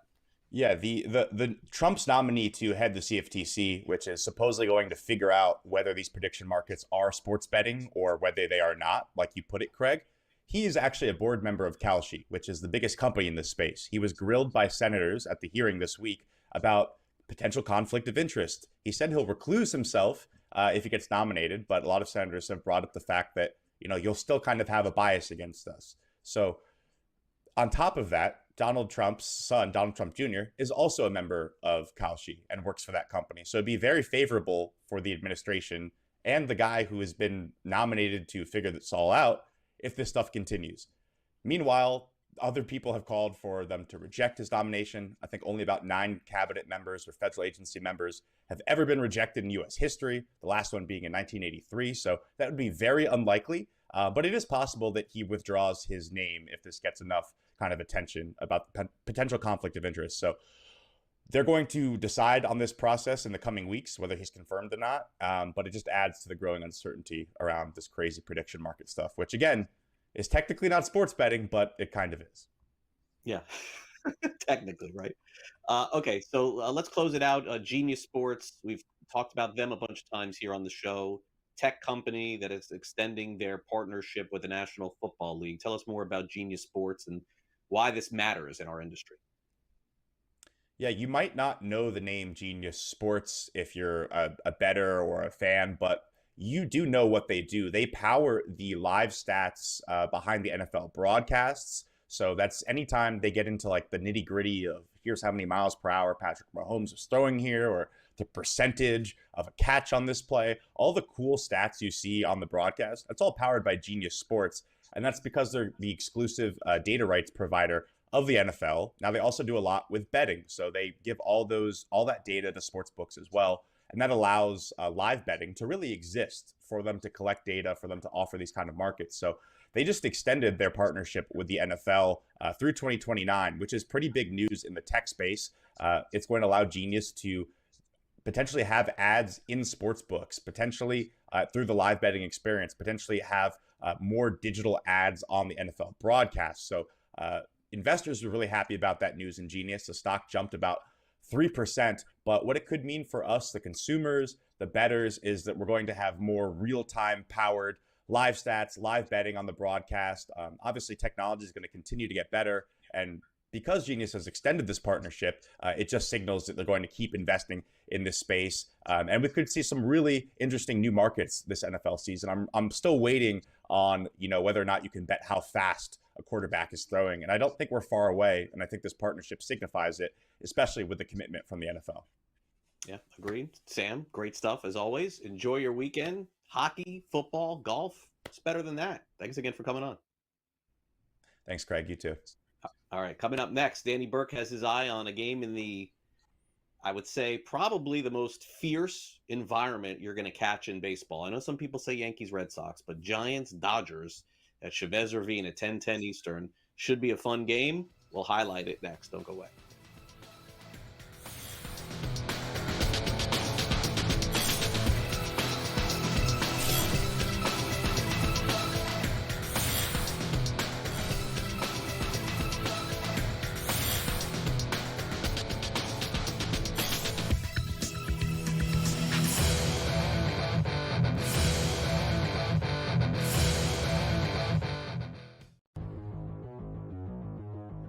Yeah, the Trump's nominee to head the CFTC, which is supposedly going to figure out whether these prediction markets are sports betting or whether they are not, like you put it, Craig. He is actually a board member of Kalshi, which is the biggest company in this space. He was grilled by senators at the hearing this week about potential conflict of interest. He said he'll recluse himself if he gets nominated, but a lot of senators have brought up the fact that, you'll still kind of have a bias against us. So on top of that, Donald Trump's son, Donald Trump Jr., is also a member of Kalshi and works for that company. So it'd be very favorable for the administration and the guy who has been nominated to figure this all out if this stuff continues. Meanwhile, other people have called for them to reject his nomination. I think only about 9 cabinet members or federal agency members have ever been rejected in U.S. history, the last one being in 1983. So that would be very unlikely. But it is possible that he withdraws his name if this gets enough kind of attention about the potential conflict of interest. So they're going to decide on this process in the coming weeks, whether he's confirmed or not. But it just adds to the growing uncertainty around this crazy prediction market stuff, which again is technically not sports betting, but it kind of is. Yeah, technically, right? Okay, so let's close it out. Genius Sports, we've talked about them a bunch of times here on the show. Tech company that is extending their partnership with the National Football League. Tell us more about Genius Sports and why this matters in our industry. Yeah, you might not know the name Genius Sports if you're a bettor or a fan, but you do know what they do. They power the live stats behind the NFL broadcasts. So that's anytime they get into like the nitty gritty of here's how many miles per hour Patrick Mahomes is throwing here, or the percentage of a catch on this play, all the cool stats you see on the broadcast, that's all powered by Genius Sports. And that's because they're the exclusive data rights provider of the NFL. Now they also do a lot with betting. So they give all that data to sports books as well. And that allows live betting to really exist, for them to collect data, for them to offer these kind of markets. So they just extended their partnership with the NFL through 2029, which is pretty big news in the tech space. It's going to allow Genius to potentially have ads in sports books, potentially through the live betting experience, potentially have more digital ads on the NFL broadcast. So investors were really happy about that news in Genius. The stock jumped about 3%. But what it could mean for us, the consumers, the bettors, is that we're going to have more real-time powered live stats, live betting on the broadcast. Obviously, technology is going to continue to get better. And because Genius has extended this partnership, it just signals that they're going to keep investing in this space. And we could see some really interesting new markets this NFL season. I'm still waiting on, whether or not you can bet how fast a quarterback is throwing. And I don't think we're far away. And I think this partnership signifies it, especially with the commitment from the NFL. Yeah, agreed. Sam, great stuff as always. Enjoy your weekend. Hockey, football, golf. It's better than that. Thanks again for coming on. Thanks, Craig. You too. All right, coming up next, Danny Burke has his eye on a game in the, I would say, probably the most fierce environment you're going to catch in baseball. I know some people say Yankees, Red Sox, but Giants, Dodgers at Chavez Ravine at 10:10 Eastern should be a fun game. We'll highlight it next. Don't go away.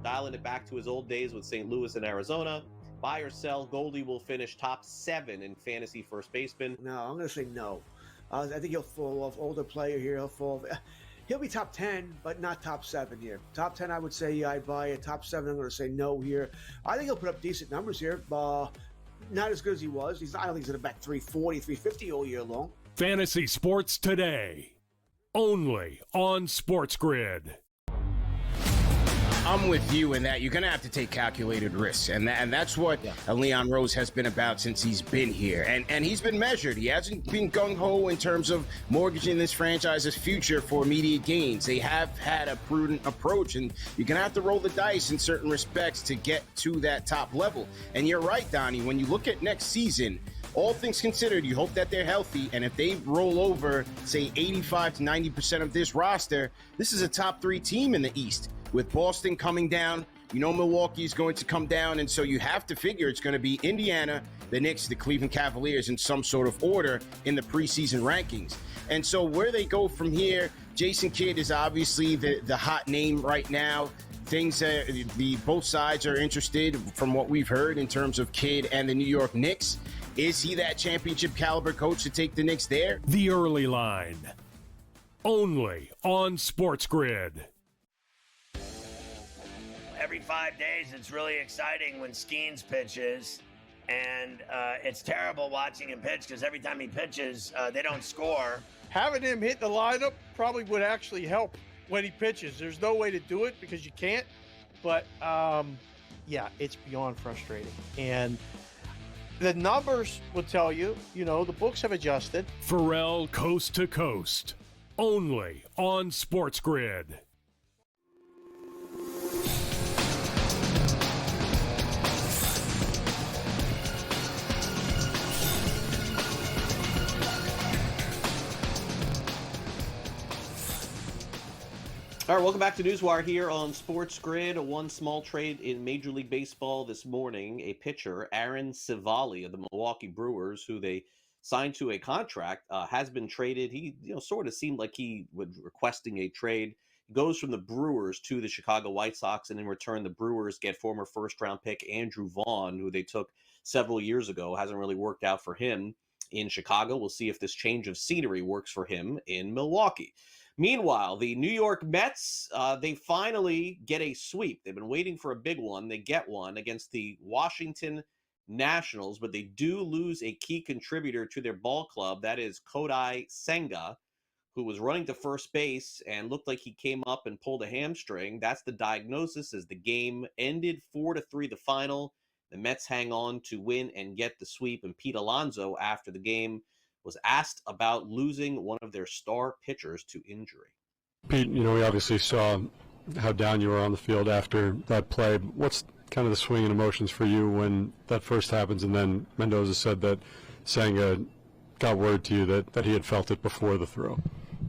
Dialing it back to his old days with St. Louis and Arizona. Buy or sell, Goldie will finish top 7 in fantasy first baseman. No, I'm going to say no. I think he'll fall off. Older player here, he'll be top 10, but not top 7 here. Top 10, I would say I'd buy it. Top 7, I'm going to say no here. I think he'll put up decent numbers here. Not as good as he was. I don't think he's going to back 340, 350 all year long. Fantasy Sports Today, only on SportsGrid. I'm with you in that you're going to have to take calculated risks. And that's what Leon Rose has been about since he's been here. And he's been measured. He hasn't been gung-ho in terms of mortgaging this franchise's future for immediate gains. They have had a prudent approach, and you're going to have to roll the dice in certain respects to get to that top level. And you're right, Donnie, when you look at next season, all things considered, you hope that they're healthy, and if they roll over, say, 85 to 90% of this roster, this is a top 3 team in the East. With Boston coming down, Milwaukee's going to come down, and so you have to figure it's going to be Indiana, the Knicks, the Cleveland Cavaliers in some sort of order in the preseason rankings. And so where they go from here, Jason Kidd is obviously the hot name right now. Both sides are interested from what we've heard in terms of Kidd and the New York Knicks. Is he that championship caliber coach to take the Knicks there? The Early Line, only on SportsGrid. Every 5 days, it's really exciting when Skeens pitches, and it's terrible watching him pitch because every time he pitches, they don't score. Having him hit the lineup probably would actually help when he pitches. There's no way to do it because you can't, but yeah, it's beyond frustrating. And the numbers will tell you, the books have adjusted. Pharrell Coast to Coast, only on SportsGrid. All right, welcome back to NewsWire here on SportsGrid. One small trade in Major League Baseball this morning. A pitcher, Aaron Civale of the Milwaukee Brewers, who they signed to a contract, has been traded. He sort of seemed like he was requesting a trade. He goes from the Brewers to the Chicago White Sox, and in return, the Brewers get former first-round pick Andrew Vaughn, who they took several years ago. Hasn't really worked out for him in Chicago. We'll see if this change of scenery works for him in Milwaukee. Meanwhile, the New York Mets, they finally get a sweep. They've been waiting for a big one. They get one against the Washington Nationals, but they do lose a key contributor to their ball club. That is Kodai Senga, who was running to first base and looked like he came up and pulled a hamstring. That's the diagnosis as the game ended 4-3 the final. The Mets hang on to win and get the sweep. And Pete Alonso, after the game, was asked about losing one of their star pitchers to injury. Pete, we obviously saw how down you were on the field after that play. What's kind of the swing in emotions for you when that first happens, and then Mendoza said that Senga got word to you that he had felt it before the throw?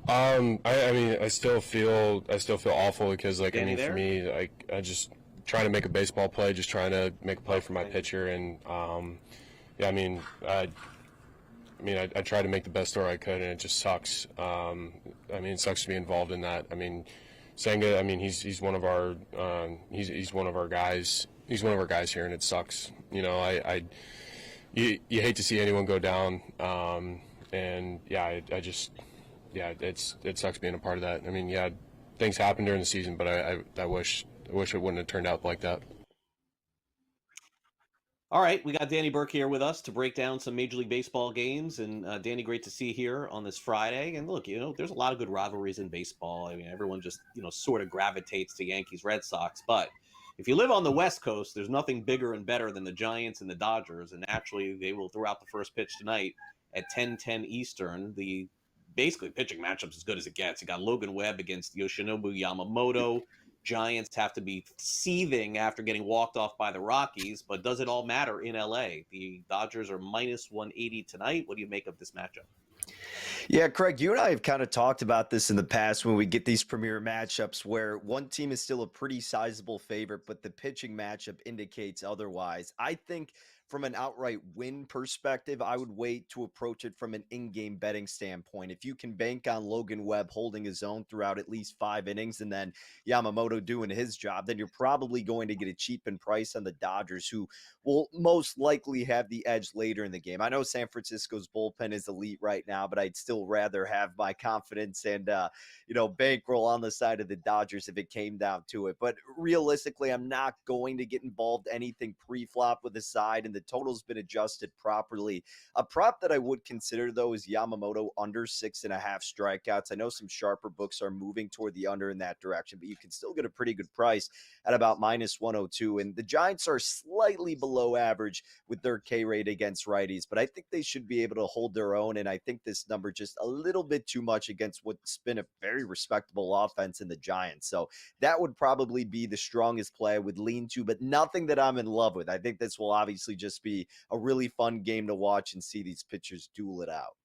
I mean, I still feel awful because, like, I mean, for me, I just trying to make a baseball play, just trying to make a play for my pitcher, and yeah, I tried to make the best throw I could, and it just sucks. I mean, it sucks to be involved in that. I mean, Senga, I mean, he's one of our he's one of our guys. He's one of our guys here, and it sucks. You hate to see anyone go down, and yeah, it sucks being a part of that. I mean, yeah, things happen during the season, but I wish it wouldn't have turned out like that. All right, we got Danny Burke here with us to break down some Major League Baseball games. And Danny, great to see you here on this Friday. And look, there's a lot of good rivalries in baseball. I mean, everyone just, sort of gravitates to Yankees, Red Sox. But if you live on the West Coast, there's nothing bigger and better than the Giants and the Dodgers. And naturally, they will throw out the first pitch tonight at 10:10 Eastern. The basically pitching matchup's as good as it gets. You got Logan Webb against Yoshinobu Yamamoto. Giants have to be seething after getting walked off by the Rockies, but does it all matter in LA? The Dodgers are minus 180 tonight. What do you make of this matchup? Yeah, Craig, you and I have kind of talked about this in the past when we get these premier matchups where one team is still a pretty sizable favorite, but the pitching matchup indicates otherwise. I think from an outright win perspective, I would wait to approach it from an in-game betting standpoint. If you can bank on Logan Webb holding his own throughout at least 5 innings and then Yamamoto doing his job, then you're probably going to get a cheapened price on the Dodgers, who will most likely have the edge later in the game. I know San Francisco's bullpen is elite right now, but I'd still rather have my confidence and, bankroll on the side of the Dodgers if it came down to it. But realistically, I'm not going to get involved anything pre-flop with the side, and the total's been adjusted properly. A prop that I would consider, though, is Yamamoto under 6.5 strikeouts. I know some sharper books are moving toward the under in that direction, but you can still get a pretty good price at about minus 102. And the Giants are slightly below average with their K rate against righties, but I think they should be able to hold their own. And I think this number just a little bit too much against what's been a very respectable offense in the Giants. So that would probably be the strongest play I would lean to, but nothing that I'm in love with. I think this will obviously just be a really fun game to watch and see these pitchers duel it out.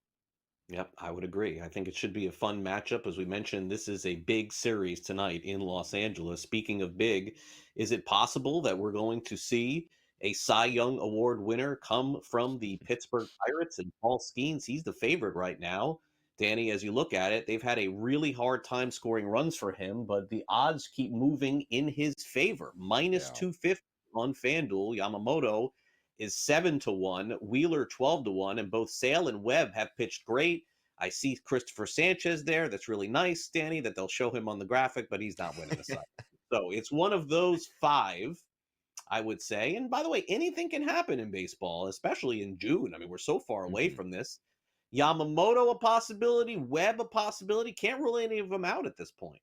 Yep, I would agree. I think it should be a fun matchup. As we mentioned, this is a big series tonight in Los Angeles. Speaking of big, is it possible that we're going to see a Cy Young Award winner come from the Pittsburgh Pirates? And Paul Skeens, he's the favorite right now. Danny, as you look at it, they've had a really hard time scoring runs for him, but the odds keep moving in his favor. Minus 250 on FanDuel. Yamamoto is 7-1, Wheeler 12-1, and both Sale and Webb have pitched great. I see Christopher Sanchez there. That's really nice, Danny, that they'll show him on the graphic, but he's not winning the side. So it's one of those 5, I would say. And by the way, anything can happen in baseball, especially in June. I mean, we're so far away from this. Yamamoto a possibility, Webb a possibility. Can't rule any of them out at this point.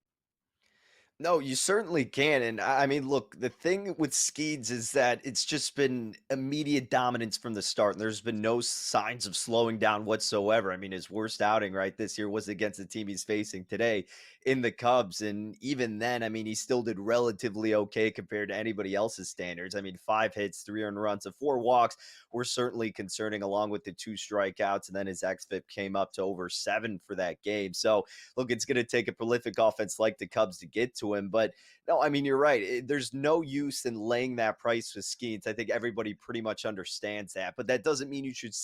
No, you certainly can. And I mean, look, the thing with Skeeds is that it's just been immediate dominance from the start. And there's been no signs of slowing down whatsoever. I mean, his worst outing right this year was against the team he's facing today in the Cubs. And even then, I mean, he still did relatively okay compared to anybody else's standards. I mean, 5 hits, 3 earned runs, and 4 walks were certainly concerning, along with the 2 strikeouts. And then his xFIP came up to over 7 for that game. So look, it's going to take a prolific offense like the Cubs to get to him. But no, I mean, you're right. There's no use in laying that price with Skeens. I think everybody pretty much understands that. But that doesn't mean you should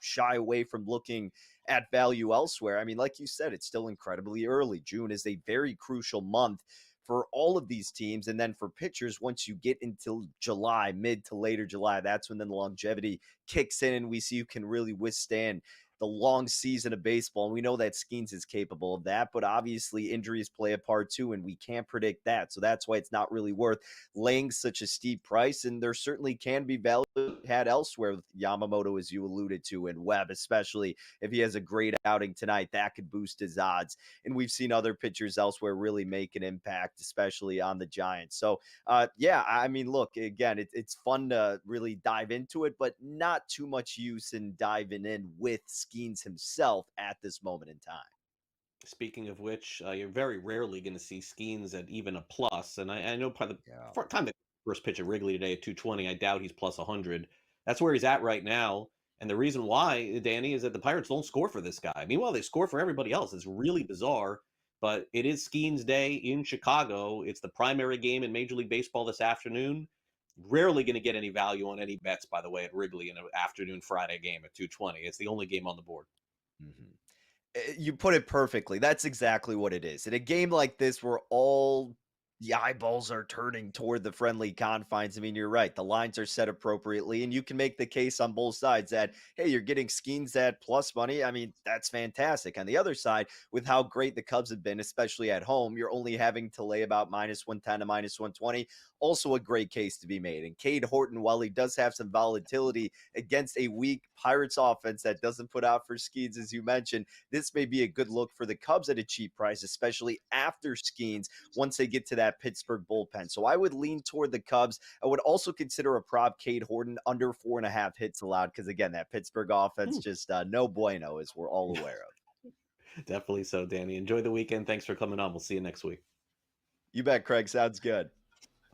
shy away from looking at value elsewhere. I mean, like you said, it's still incredibly early. June is a very crucial month for all of these teams. And then for pitchers, once you get into July, mid to later July, that's when then the longevity kicks in and we see who can really withstand the long season of baseball. And we know that Skeens is capable of that, but obviously injuries play a part too, and we can't predict that. So that's why it's not really worth laying such a steep price. And there certainly can be value had elsewhere with Yamamoto, as you alluded to, and Webb, especially if he has a great outing tonight, that could boost his odds. And we've seen other pitchers elsewhere really make an impact, especially on the Giants. So, yeah, I mean, look, again, it's fun to really dive into it, but not too much use in diving in with Skeens himself at this moment in time. Speaking of which, you're very rarely going to see Skeens at even a plus. And I know by the time the first pitch at Wrigley today at 220, I doubt he's plus 100. That's where he's at right now. And the reason why, Danny, is that the Pirates don't score for this guy. Meanwhile, they score for everybody else. It's really bizarre. But it is Skeens Day in Chicago. It's the primary game in Major League Baseball this afternoon. Rarely going to get any value on any bets, by the way, at Wrigley in an afternoon Friday game at 220. It's the only game on the board. You put it perfectly. That's exactly what it is. In a game like this where all the eyeballs are turning toward the friendly confines, I mean, you're right. The lines are set appropriately, and you can make the case on both sides that, hey, you're getting Skeens at plus money. I mean, that's fantastic. On the other side, with how great the Cubs have been, especially at home, you're only having to lay about minus 110 to minus 120. Also a great case to be made. And Cade Horton, while he does have some volatility against a weak Pirates offense that doesn't put out for Skeens, as you mentioned, this may be a good look for the Cubs at a cheap price, especially after Skeens once they get to that Pittsburgh bullpen. So I would lean toward the Cubs. I would also consider a prop Cade Horton under 4.5 hits allowed, because again, that Pittsburgh offense just no bueno, as we're all aware of. Definitely so, Danny. Enjoy the weekend. Thanks for coming on. We'll see you next week. You bet, Craig. Sounds good.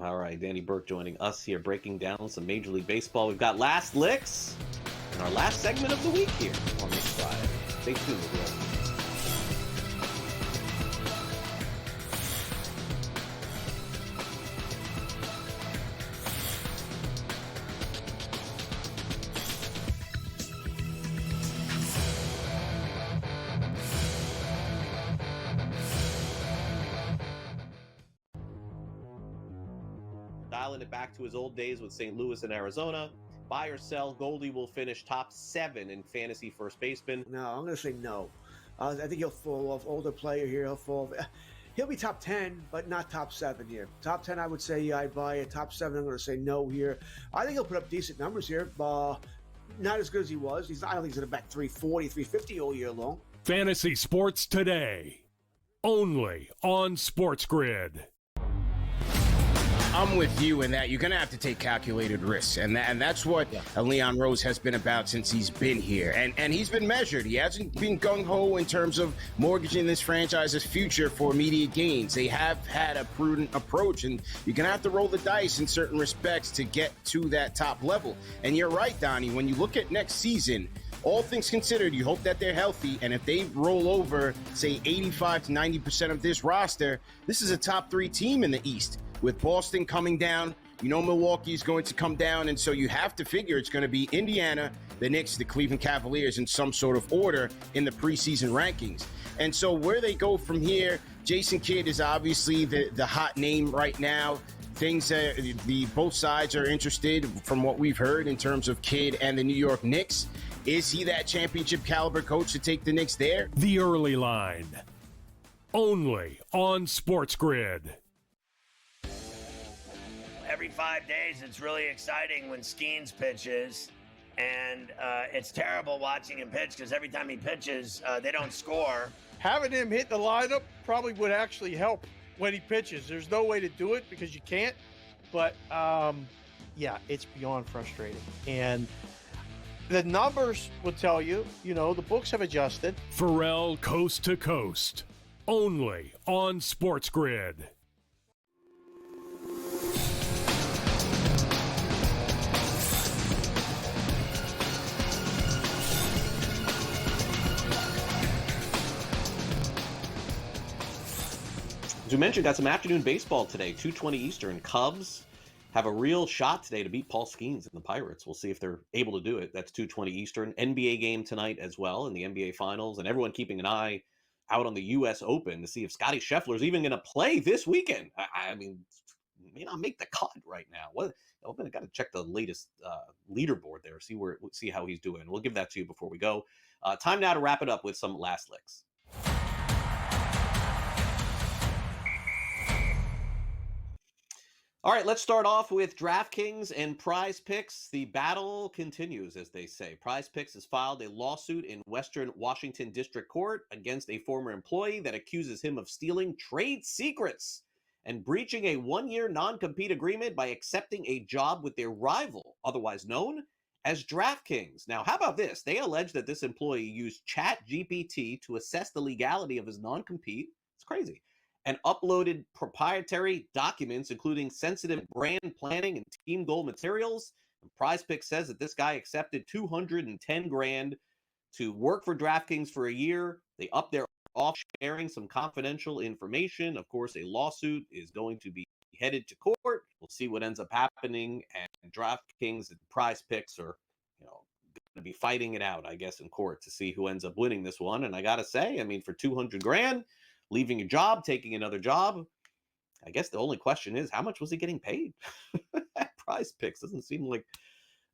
All right, Danny Burke joining us here, breaking down some Major League Baseball. We've got last licks in our last segment of the week here on this Friday. Stay tuned. Dialing it back to his old days with St. Louis and Arizona. Buy or sell, Goldie will finish top 7 in fantasy first baseman. No, I'm going to say no. I think he'll fall off. Older player here, he'll be top 10, but not top 7 here. Top 10, I would say I'd buy it. Top 7, I'm going to say no here. I think he'll put up decent numbers here. Not as good as he was. I don't think he's going to bat 340, 350 all year long. Fantasy Sports Today, only on SportsGrid. I'm with you in that you're going to have to take calculated risks. And that's what Leon Rose has been about since he's been here. And he's been measured. He hasn't been gung-ho in terms of mortgaging this franchise's future for immediate gains. They have had a prudent approach, and you're going to have to roll the dice in certain respects to get to that top level. And you're right, Donnie, when you look at next season, all things considered, you hope that they're healthy, and if they roll over, say, 85 to 90% of this roster, this is a top 3 team in the East. With Boston coming down, you know Milwaukee is going to come down, and so you have to figure it's going to be Indiana, the Knicks, the Cleveland Cavaliers in some sort of order in the preseason rankings. And so where they go from here, Jason Kidd is obviously the hot name right now. Things both sides are interested from what we've heard in terms of Kidd and the New York Knicks. Is he that championship caliber coach to take the Knicks there? The Early Line, only on SportsGrid. Every 5 days, it's really exciting when Skeens pitches, and it's terrible watching him pitch because every time he pitches, they don't score. Having him hit the lineup probably would actually help when he pitches. There's no way to do it because you can't, but yeah, it's beyond frustrating. And the numbers will tell you, the books have adjusted. Pharrell Coast to Coast, only on SportsGrid. As we mentioned, got some afternoon baseball today, 2:20 Eastern. Cubs have a real shot today to beat Paul Skeens and the Pirates. We'll see if they're able to do it. That's 2:20 Eastern. NBA game tonight as well in the NBA Finals, and everyone keeping an eye out on the U.S. Open to see if Scottie Scheffler is even going to play this weekend. I mean, may not make the cut right now. What? I'm gonna got to check the latest leaderboard there, see how he's doing. We'll give that to you before we go. Time now to wrap it up with some last licks. All right, let's start off with DraftKings and Prize Picks. The battle continues, as they say. Prize Picks has filed a lawsuit in Western Washington District Court against a former employee that accuses him of stealing trade secrets and breaching a one-year non-compete agreement by accepting a job with their rival, otherwise known as DraftKings. Now, how about this? They allege that this employee used ChatGPT to assess the legality of his non-compete. It's crazy. And uploaded proprietary documents, including sensitive brand planning and team goal materials. And Prize Picks says that this guy accepted $210,000 to work for DraftKings for a year. They upped their off sharing some confidential information. Of course, a lawsuit is going to be headed to court. We'll see what ends up happening. And DraftKings and Prize Picks are, going to be fighting it out, I guess, in court to see who ends up winning this one. And I got to say, I mean, for $200,000, leaving your job, taking another job, I guess the only question is, how much was he getting paid? Prize Picks doesn't seem like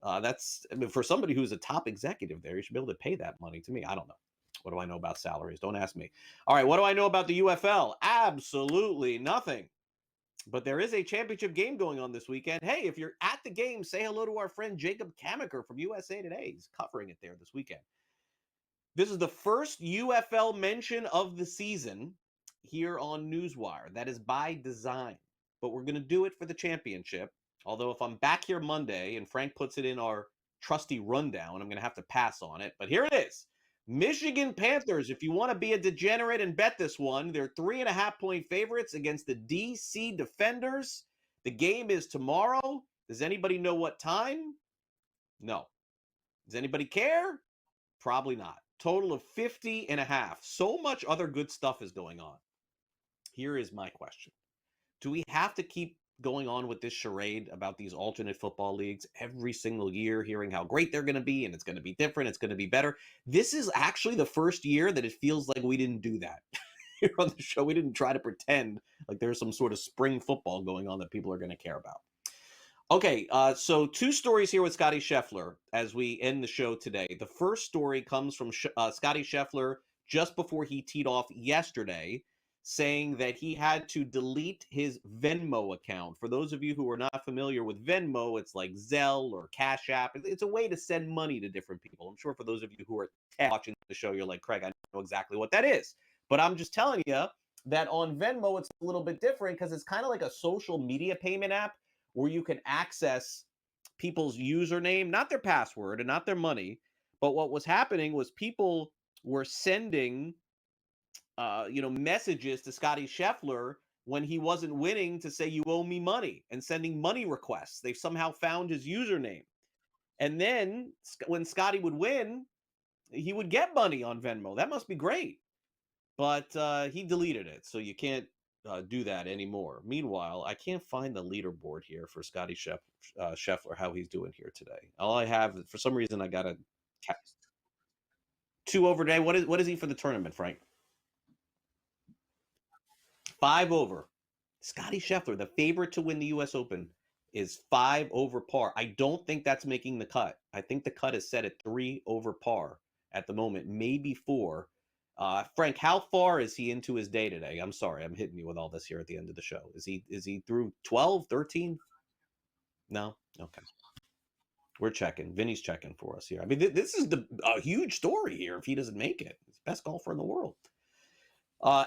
that's, I mean, for somebody who's a top executive there, you should be able to pay that money. To me, I don't know. What do I know about salaries? Don't ask me. All right, what do I know about the UFL? Absolutely nothing. But there is a championship game going on this weekend. Hey, if you're at the game, say hello to our friend Jacob Kamaker from USA Today. He's covering it there this weekend. This is the first UFL mention of the season here on NewsWire. That is by design. But we're going to do it for the championship. Although if I'm back here Monday and Frank puts it in our trusty rundown, I'm going to have to pass on it. But here it is. Michigan Panthers, if you want to be a degenerate and bet this one, they're 3.5-point favorites against the DC Defenders. The game is tomorrow. Does anybody know what time? No. Does anybody care? Probably not. Total of 50.5. So much other good stuff is going on. Here is my question. Do we have to keep going on with this charade about these alternate football leagues every single year, hearing how great they're going to be and it's going to be different, it's going to be better? This is actually the first year that it feels like we didn't do that. Here on the show, we didn't try to pretend like there's some sort of spring football going on that people are going to care about. Okay, so two stories here with Scotty Scheffler as we end the show today. The first story comes from Scotty Scheffler just before he teed off yesterday, saying that he had to delete his Venmo account. For those of you who are not familiar with Venmo, it's like Zelle or Cash App. It's a way to send money to different people. I'm sure for those of you who are watching the show, you're like, Craig, I know exactly what that is. But I'm just telling you that on Venmo, it's a little bit different because it's kind of like a social media payment app where you can access people's username, not their password and not their money. But what was happening was people were sending messages to Scotty Scheffler when he wasn't winning to say, you owe me money, and sending money requests. They somehow found his username. And then when Scotty would win, he would get money on Venmo. That must be great. But he deleted it, so you can't do that anymore. Meanwhile, I can't find the leaderboard here for Scotty Scheffler, how he's doing here today. All I have, for some reason, I got a 2 over today. What is he for the tournament, Frank? 5 over. Scotty Scheffler, the favorite to win the U.S. Open, is 5 over par. I don't think that's making the cut. I think the cut is set at 3 over par at the moment, maybe 4. Frank, how far is he into his day today? I'm sorry, I'm hitting you with all this here at the end of the show. Is he through 12, 13? No? Okay. We're checking. Vinny's checking for us here. I mean, this is a huge story here if he doesn't make it. He's the best golfer in the world.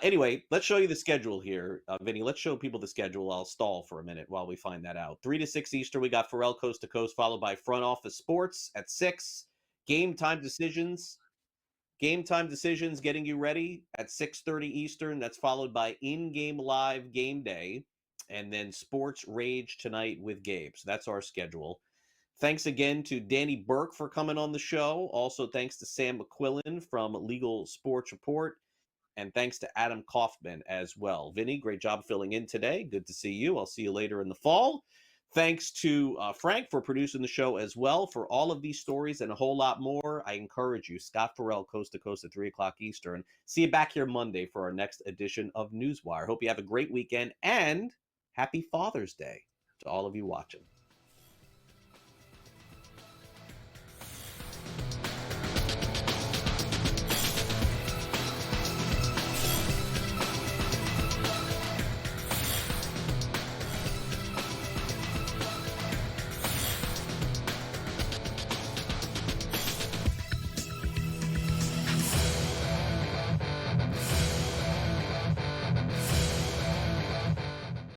Anyway, let's show you the schedule here. Vinny, let's show people the schedule. I'll stall for a minute while we find that out. 3 to 6 Eastern, we got Pharrell Coast to Coast, followed by Front Office Sports at 6. Game time decisions getting you ready at 6:30 Eastern. That's followed by In-Game Live Game Day, and then Sports Rage tonight with Gabe. So that's our schedule. Thanks again to Danny Burke for coming on the show. Also, thanks to Sam McQuillan from Legal Sports Report. And thanks to Adam Kaufman as well. Vinny, great job filling in today. Good to see you. I'll see you later in the fall. Thanks to Frank for producing the show as well. For all of these stories and a whole lot more, I encourage you, Scott Farrell, Coast to Coast at 3 o'clock Eastern. See you back here Monday for our next edition of NewsWire. Hope you have a great weekend and happy Father's Day to all of you watching.